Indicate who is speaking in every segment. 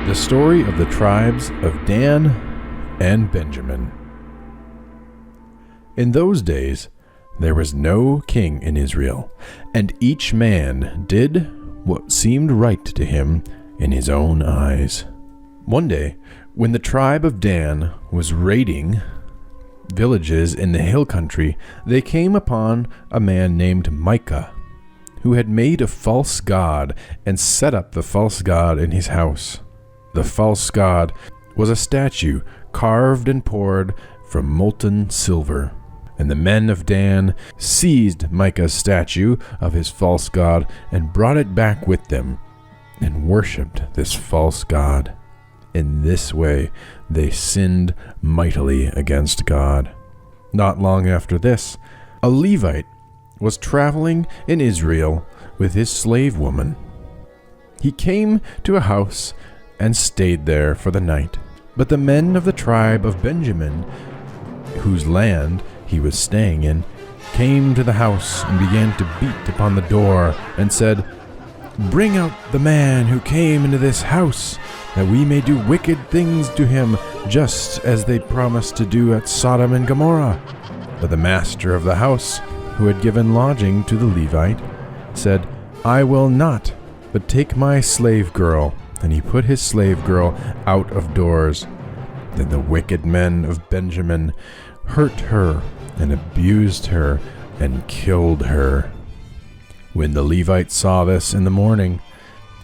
Speaker 1: The story of the tribes of Dan and Benjamin. In those days, there was no king in Israel, and each man did what seemed right to him in his own eyes. One day, when the tribe of Dan was raiding villages in the hill country, they came upon a man named Micah, who had made a false god and set up the false god in his house. The false god was a statue carved and poured from molten silver. And the men of Dan seized Micah's statue of his false god and brought it back with them and worshipped this false god. In this way, they sinned mightily against God. Not long after this, a Levite was traveling in Israel with his slave woman. He came to a house and stayed there for the night. But the men of the tribe of Benjamin, whose land he was staying in, came to the house and began to beat upon the door and said, "Bring out the man who came into this house, that we may do wicked things to him, just as they promised to do at Sodom and Gomorrah." But the master of the house, who had given lodging to the Levite, said, "I will not, but take my slave girl." And he put his slave girl out of doors. Then the wicked men of Benjamin hurt her and abused her and killed her. When the Levite saw this in the morning,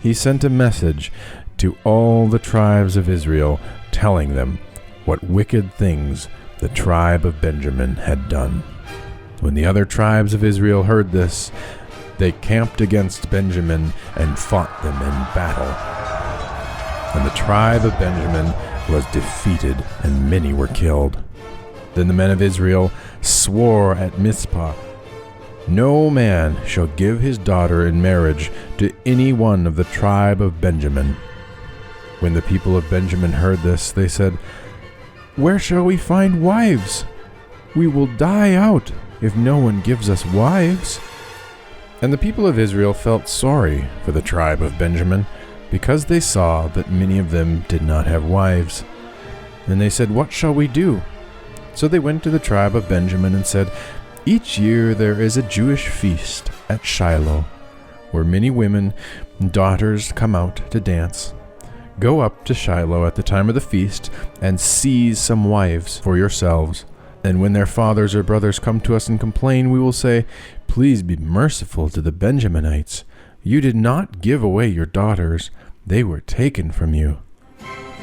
Speaker 1: he sent a message to all the tribes of Israel, telling them what wicked things the tribe of Benjamin had done. When the other tribes of Israel heard this, they camped against Benjamin and fought them in battle. And the tribe of Benjamin was defeated, and many were killed. Then the men of Israel swore at Mizpah, "No man shall give his daughter in marriage to any one of the tribe of Benjamin." When the people of Benjamin heard this, they said, "Where shall we find wives? We will die out if no one gives us wives." And the people of Israel felt sorry for the tribe of Benjamin, because they saw that many of them did not have wives. And they said, "What shall we do?" So they went to the tribe of Benjamin and said, "Each year there is a Jewish feast at Shiloh, where many women and daughters come out to dance. Go up to Shiloh at the time of the feast and seize some wives for yourselves. And when their fathers or brothers come to us and complain, we will say, 'Please be merciful to the Benjaminites. You did not give away your daughters. They were taken from you.'"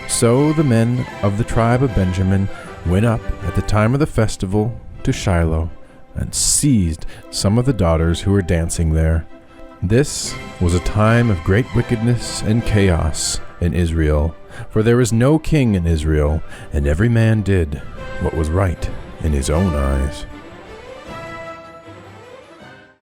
Speaker 1: So the men of the tribe of Benjamin went up at the time of the festival to Shiloh and seized some of the daughters who were dancing there. This was a time of great wickedness and chaos in Israel, for there was no king in Israel, and every man did what was right in his own eyes.